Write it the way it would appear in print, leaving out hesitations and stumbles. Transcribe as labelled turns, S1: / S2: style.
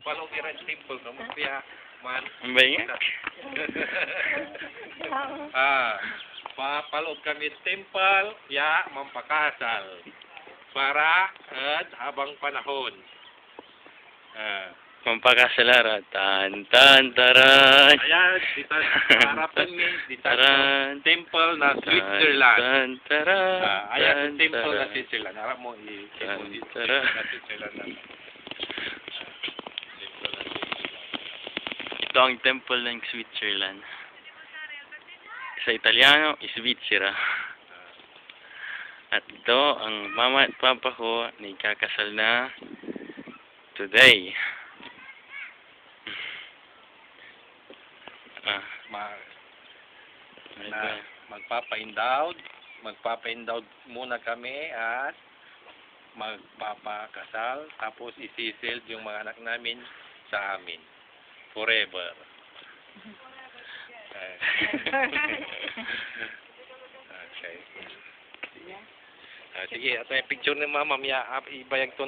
S1: Walau kira simple kamu pihak man.
S2: Baik.
S1: Kalau kami temple ya mempakasal para habang panahon.
S2: Mempakasalara. Tan tan taran.
S1: Ayan, dito harapan ni dito temple na Switzerland.
S2: Tan taran.
S1: Ayan, temple na Switzerland. Harap mo i-temple na Switzerland na.
S2: Ito ang temple ng Switzerland. Sa Italiano, Svizzera. At ito ang mama at papa ko na ikakasal na today. Magpapa-endowed
S1: muna kami at magpapakasal tapos isisil yung mga anak namin sa amin forever. Okay. Sige, ito yung picture ni mama, ibayag to